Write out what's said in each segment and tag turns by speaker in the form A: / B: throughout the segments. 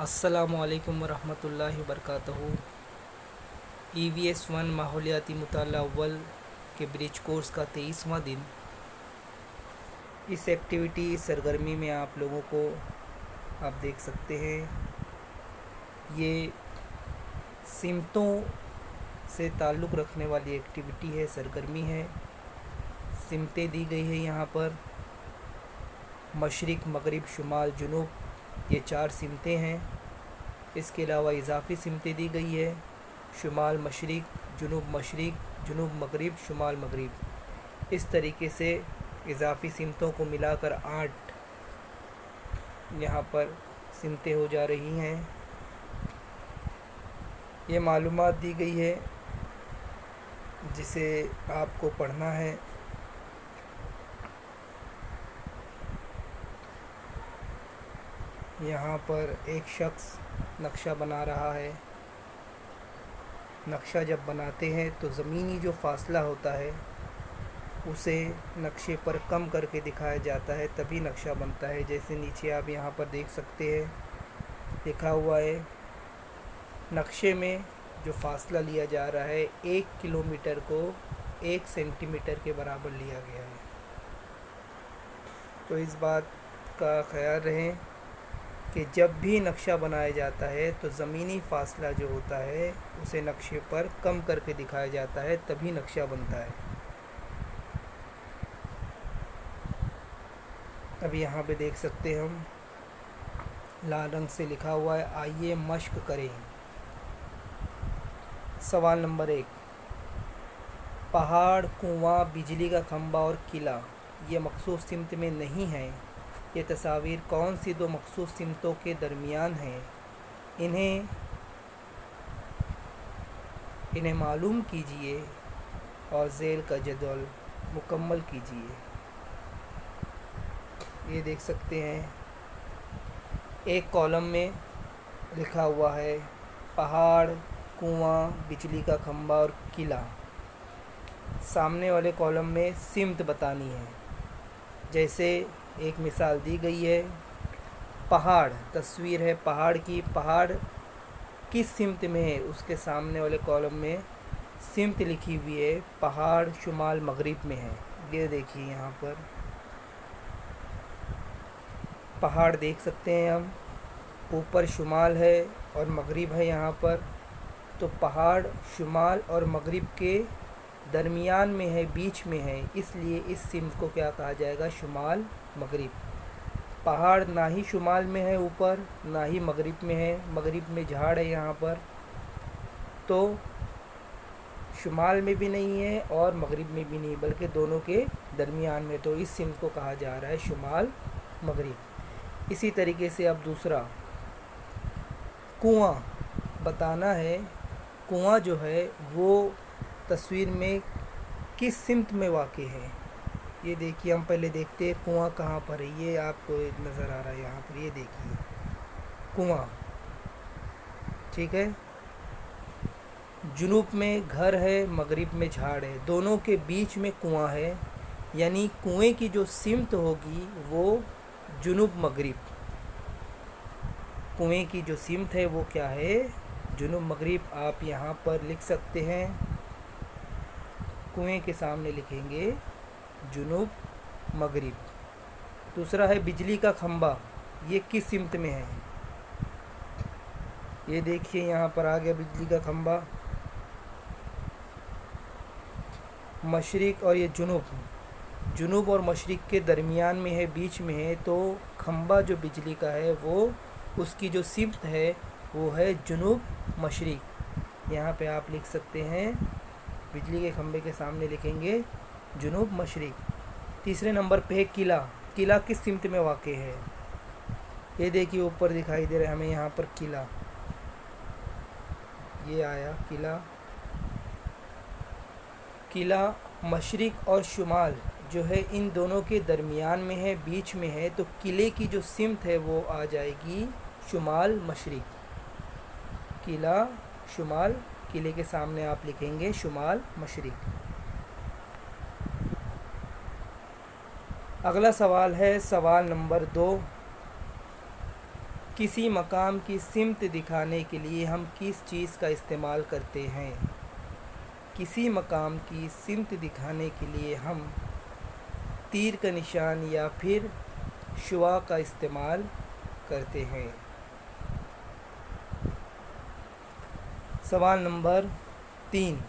A: अस्सलामुअलैकुम वरहमतुल्लाहि वबरकातुहू। EVS1 माहौलियाती मुताला अव्वल के ब्रिज कोर्स का 23वां दिन। इस एक्टिविटी सरगर्मी में आप लोगों को आप देख सकते हैं, ये सिमतों से ताल्लुक़ रखने वाली एक्टिविटी है, सरगर्मी है। सिमतें दी गई है यहाँ पर, मशरिक़, मगरिब, शुमाल, जुनूब, ये 4 सिमतें हैं। इसके अलावा इजाफ़ी सिमतें दी गई है, शुमाल मशरिक़, जुनूब मगरिब, शुमाल मगरिब। इस तरीके से इजाफ़ी सिमतों को मिलाकर 8 यहाँ पर सिमतें हो जा रही हैं। ये मालूमात दी गई है जिसे आपको पढ़ना है। यहाँ पर एक शख्स नक्शा बना रहा है। नक्शा जब बनाते हैं तो ज़मीनी जो फ़ासला होता है उसे नक्शे पर कम करके दिखाया जाता है, तभी नक्शा बनता है। जैसे नीचे आप यहाँ पर देख सकते हैं, लिखा हुआ है नक्शे में जो फ़ासला लिया जा रहा है 1 किलोमीटर को 1 सेंटीमीटर के बराबर लिया गया है। तो इस बात का ख्याल रहे कि जब भी नक्शा बनाया जाता है तो ज़मीनी फ़ासला जो होता है उसे नक्शे पर कम करके दिखाया जाता है, तभी नक्शा बनता है। अब यहाँ पे देख सकते हैं हम, लाल रंग से लिखा हुआ है, आइए मश्क करें। सवाल नंबर 1, पहाड़, कुआं, बिजली का खंभा और किला ये मखसूस सिमत में नहीं है। ये तस्वीर कौन सी 2 मखसूस सिमतों के दरमियान हैं? इन्हें मालूम कीजिए और ज़ेल का जदवल मुकम्मल कीजिए। ये देख सकते हैं, एक कॉलम में लिखा हुआ है पहाड़, कुआं, बिजली का खंभा और किला। सामने वाले कॉलम में सिमत बतानी है। जैसे एक मिसाल दी गई है, पहाड़, तस्वीर है पहाड़ की, पहाड़ किस सिमत में है उसके सामने वाले कॉलम में सिमत लिखी हुई है, पहाड़ शुमाल मगरिब में है। ये देखिए यहाँ पर पहाड़ देख सकते हैं हम, ऊपर शुमाल है और मगरिब है यहाँ पर। तो पहाड़ शुमाल और मगरिब के दरमियान में है, बीच में है, इसलिए इस सिमत को क्या कहा जाएगा? शुमाल मगरिब। पहाड़ ना ही शुमाल में है ऊपर, ना ही मगरिब में है, मगरिब में झाड़ है यहाँ पर, तो शुमाल में भी नहीं है और मगरिब में भी नहीं, बल्कि दोनों के दरमियान में। तो इस सिमत को कहा जा रहा है शुमाल मगरिब। इसी तरीके से अब दूसरा, कुआं बताना है। कुआं जो है वो तस्वीर में किस सिमत में वाक़ है? ये देखिए, हम पहले देखते हैं कुआं कहाँ पर है। ये आपको नज़र आ रहा है यहाँ पर, ये देखिए कुआं, ठीक है। जुनूब में घर है, मगरिब में झाड़ है, दोनों के बीच में कुआं है, यानी कुएं की जो सिमत होगी वो जुनूब मगरिब। कुएं की जो सिमत है वो क्या है? जुनूब मगरिब। आप यहाँ पर लिख सकते हैं, कुएं के सामने लिखेंगे जुनूब मगरिब। दूसरा है बिजली का खंभा, ये किस सिमत में है? ये देखिए यहाँ पर आ गया बिजली का खंभा, मशरिक़ और ये जुनूब और मशरिक़ के दरमियान में है, बीच में है। तो खंभा जो बिजली का है वो, उसकी जो सिमत है वो है जुनूब मशरिक़। यहाँ पे आप लिख सकते हैं, बिजली के खंभे के सामने लिखेंगे जुनूब मशरिक़। तीसरे नंबर पे है किला। किला किस सिमत में वाक़ है? ये देखिए ऊपर दिखाई दे रहा है हमें यहाँ पर किला, ये आया किला। किला मशरिक़ और शुमाल जो है इन दोनों के दरमियान में है, बीच में है। तो किले की जो सिमत है वो आ जाएगी शुमाल मशरिक़। किला शुमाल, किले के सामने आप लिखेंगे शुमाल मशरिक़। अगला सवाल है सवाल नंबर 2, किसी मकाम की सिमत दिखाने के लिए हम किस चीज़ का इस्तेमाल करते हैं? किसी मकाम की सिमत दिखाने के लिए हम तीर का निशान या फिर शुआ का इस्तेमाल करते हैं। सवाल नंबर 3,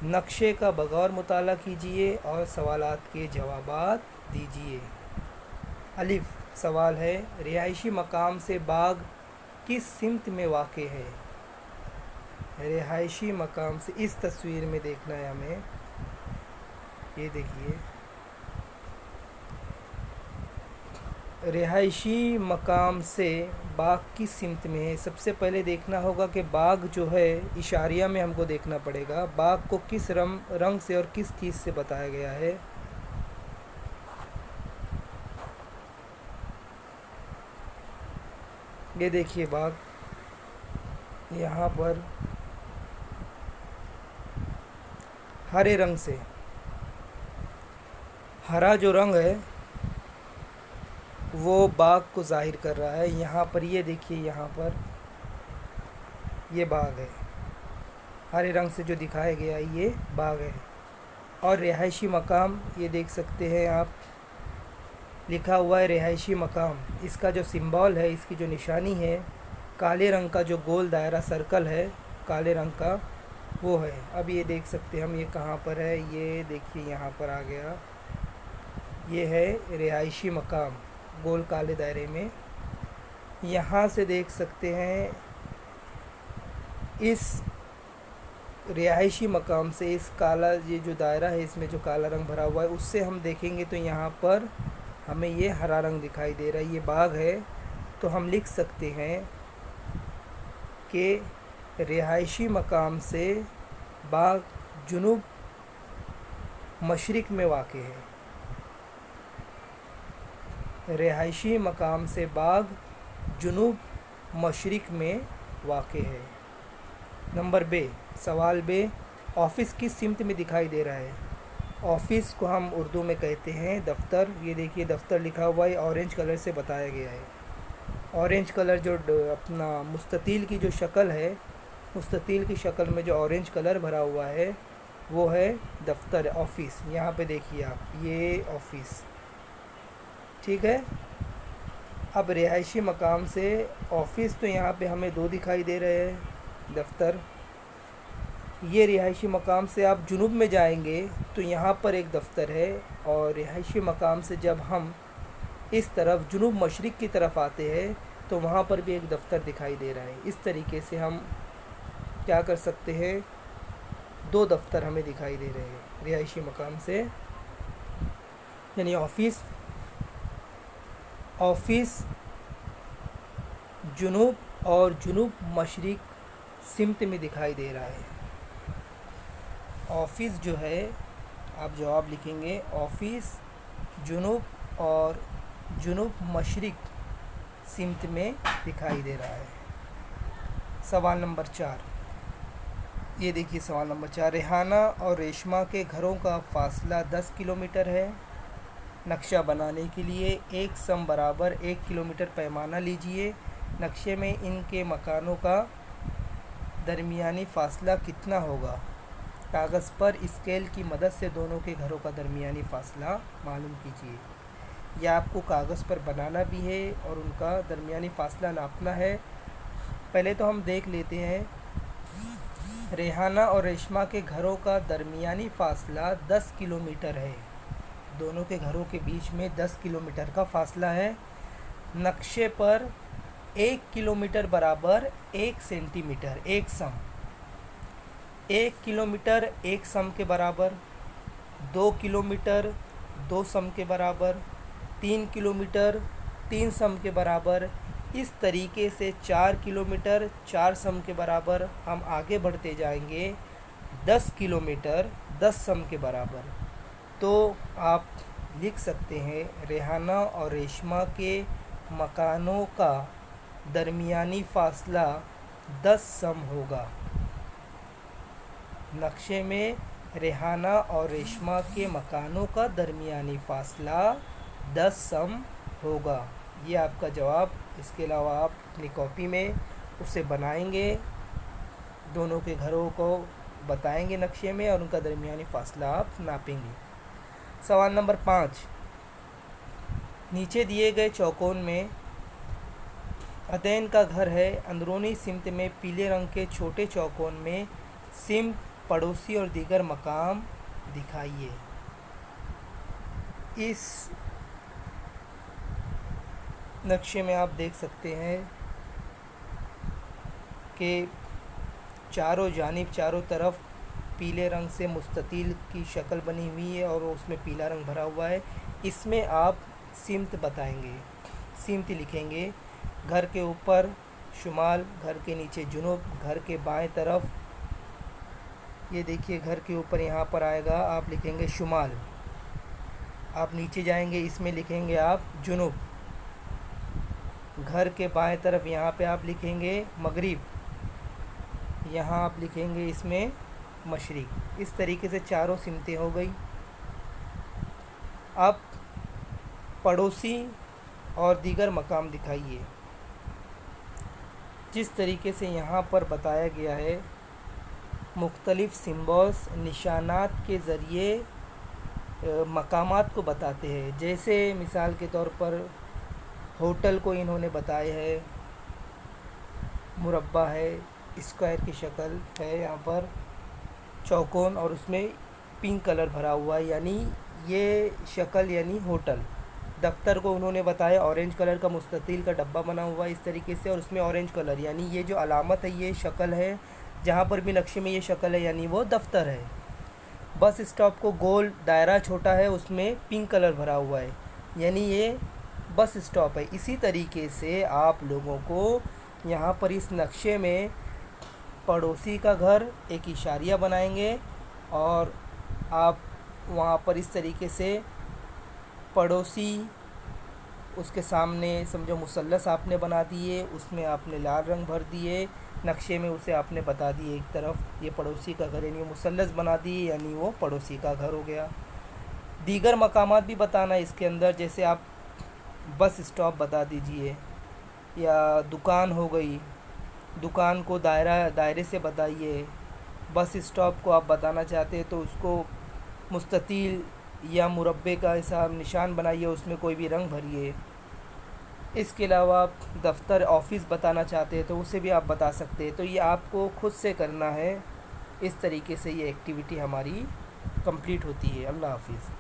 A: नक्शे का बगौर मुताला कीजिए और सवालात के जवाबात दीजिए। अलिफ सवाल है, रिहायशी मकाम से बाग किस सिमत में वाक़े है? रिहायशी मकाम से, इस तस्वीर में देखना है हमें, ये देखिए, रिहायशी मकाम से बाग किस सिमत में है। सबसे पहले देखना होगा कि बाग जो है, इशारिया में हमको देखना पड़ेगा बाग को किस रंग से और किस चीज़ से बताया गया है। ये देखिए बाग, यहाँ पर हरे रंग से, हरा जो रंग है वो बाग को ज़ाहिर कर रहा है। यहाँ पर ये देखिए, यहाँ पर ये बाग है, हरे रंग से जो दिखाया गया ये बाग है। और रिहायशी मकाम, ये देख सकते हैं आप, लिखा हुआ है रिहायशी मकाम। इसका जो सिंबल है, इसकी जो निशानी है, काले रंग का जो गोल दायरा सर्कल है काले रंग का, वो है। अब ये देख सकते हैं हम, ये कहाँ पर है, ये देखिए यहाँ पर आ गया, ये है रिहायशी मकाम गोल काले दायरे में। यहाँ से देख सकते हैं, इस रिहायशी मकाम से इस काला, ये जो दायरा है इसमें जो काला रंग भरा हुआ है, उससे हम देखेंगे तो यहाँ पर हमें ये हरा रंग दिखाई दे रहा है, ये बाग है। तो हम लिख सकते हैं कि रिहायशी मकाम से बाग जुनूब मशरिक़ में वाक़े है। रिहायशी मकाम से बाग जुनूब मशरिक़ में वाक़े है। नंबर बे, सवाल बे, ऑफ़िस किस सिमत में दिखाई दे रहा है? ऑफ़िस को हम उर्दू में कहते हैं दफ्तर। ये देखिए दफ्तर लिखा हुआ है, ऑरेंज कलर से बताया गया है। ऑरेंज कलर जो अपना मुस्ततील की जो शक्ल है, मुस्ततील की शक्ल में जो ऑरेंज कलर भरा हुआ है वो है दफ्तर, ऑफ़िस। यहाँ पे देखिए आप, ये ऑफ़िस, ठीक है। अब रिहायशी मकाम से ऑफ़िस, तो यहाँ पे हमें दो दिखाई दे रहे हैं दफ्तर। ये रिहायशी मकाम से आप जुनूब में जाएंगे तो यहाँ पर एक दफ्तर है, और रिहायशी मकाम से जब हम इस तरफ जुनूब मशरिक़ की तरफ आते हैं तो वहाँ पर भी एक दफ्तर दिखाई दे रहा है। इस तरीके से हम क्या कर सकते हैं, दो दफ्तर हमें दिखाई दे रहे हैं रिहायशी मकाम से, यानी ऑफ़िस जुनूब और जुनूब मशरिक़ सिमत में दिखाई दे रहा है। ऑफ़िस जो है, आप जवाब लिखेंगे, ऑफ़िस जुनूब और जुनूब मशरिक़ सिमत में दिखाई दे रहा है। सवाल नंबर 4, ये देखिए सवाल नंबर 4, रेहाना और रेशमा के घरों का फासला 10 किलोमीटर है। नक्शा बनाने के लिए एक सम बराबर 1 किलोमीटर पैमाना लीजिए। नक्शे में इनके मकानों का दरमियानी फ़ासला कितना होगा? कागज़ पर स्केल की मदद से दोनों के घरों का दरमियानी फ़ासला मालूम कीजिए। यह आपको कागज़ पर बनाना भी है और उनका दरमियानी फ़ासला नापना है। पहले तो हम देख लेते हैं, रेहाना और रेशमा के घरों का दरमियानी फ़ासला 10 किलोमीटर है। दोनों के घरों के बीच में 10 किलोमीटर का फ़ासला है। नक्शे पर 1 किलोमीटर बराबर 1 सेंटीमीटर, एक सम, 1 किलोमीटर 1 सम के बराबर, 2 किलोमीटर 2 सम के बराबर, 3 किलोमीटर 3 सम के बराबर। इस तरीके से 4 किलोमीटर 4 सम के बराबर हम आगे बढ़ते जाएंगे 10 किलोमीटर 10 सम के बराबर। तो आप लिख सकते हैं रेहाना और रेशमा के मकानों का दरमियानी फ़ासला 10 सम होगा। नक्शे में रेहाना और रेशमा के मकानों का दरमियानी फ़ासला 10 सम होगा। یہ آپ کا جواب. اس کے علاوہ آپ اپنی کاپی میں اسے بنائیں گے، دونوں کے گھروں کو بتائیں گے نقشے میں، اور ان کا درمیانی فاصلہ آپ ناپیں گے. سوال نمبر 5. نیچے دیے گئے چوکون میں عدین کا گھر ہے. اندرونی سمت میں پیلے رنگ کے چھوٹے چوکون میں سمت، پڑوسی اور دیگر مقام دکھائیے. اس نقشے میں آپ دیکھ سکتے ہیں کہ چاروں جانب، چاروں طرف پیلے رنگ سے مستطیل کی شکل بنی ہوئی ہے اور اس میں پیلا رنگ بھرا ہوا ہے. اس میں آپ سمت بتائیں گے، سمت لکھیں گے. گھر کے اوپر شمال، گھر کے نیچے جنوب، گھر کے بائیں طرف. یہ دیکھیے گھر کے اوپر یہاں پر آئے گا، آپ لکھیں گے شمال. آپ نیچے جائیں گے، اس میں لکھیں گے آپ جنوب. گھر کے بائیں طرف یہاں پہ آپ لکھیں گے مغرب، یہاں آپ لکھیں گے اس میں مشرق. اس طریقے سے چاروں سمتیں ہو گئی. اب پڑوسی اور دیگر مقام دکھائیے. جس طریقے سے یہاں پر بتایا گیا ہے، مختلف سمبلز، نشانات کے ذریعے مقامات کو بتاتے ہیں. جیسے مثال کے طور پر ہوٹل کو انہوں نے بتایا ہے، مربع ہے، اسکوائر کی شکل ہے یہاں پر چوکون، اور اس میں پنک کلر بھرا ہوا ہے، یعنی یہ شکل یعنی ہوٹل. دفتر کو انہوں نے بتایا اورنج کلر کا مستطیل کا ڈبہ بنا ہوا ہے اس طریقے سے، اور اس میں اورنج کلر، یعنی یہ جو علامت ہے، یہ شکل ہے، جہاں پر بھی نقشے میں یہ شکل ہے یعنی وہ دفتر ہے. بس اسٹاپ کو گول دائرہ چھوٹا ہے، اس میں پنک کلر بھرا ہوا ہے، یعنی یہ بس اسٹاپ ہے. اسی طریقے سے آپ لوگوں کو یہاں پر اس نقشے میں پڑوسی کا گھر ایک اشاریہ بنائیں گے، اور آپ وہاں پر اس طریقے سے پڑوسی، اس کے سامنے سمجھو مثلث آپ نے بنا دیے، اس میں آپ نے لال رنگ بھر دیے نقشے میں، اسے آپ نے بتا دیے ایک طرف یہ پڑوسی کا گھر، یعنی مثلث بنا دیے، یعنی وہ پڑوسی کا گھر ہو گیا. دیگر مقامات بھی بتانا اس کے اندر، جیسے آپ بس اسٹاپ بتا دیجئے، یا دکان ہو گئی، دکان کو دائرے سے بتائیے. بس اسٹاپ کو آپ بتانا چاہتے ہیں تو اس کو مستطیل یا مربع کا ایسا نشان بنائیے، اس میں کوئی بھی رنگ بھریے. اس کے علاوہ آپ دفتر، آفس بتانا چاہتے ہیں تو اسے بھی آپ بتا سکتے ہیں. تو یہ آپ کو خود سے کرنا ہے. اس طریقے سے یہ ایکٹیویٹی ہماری کمپلیٹ ہوتی ہے. اللہ حافظ.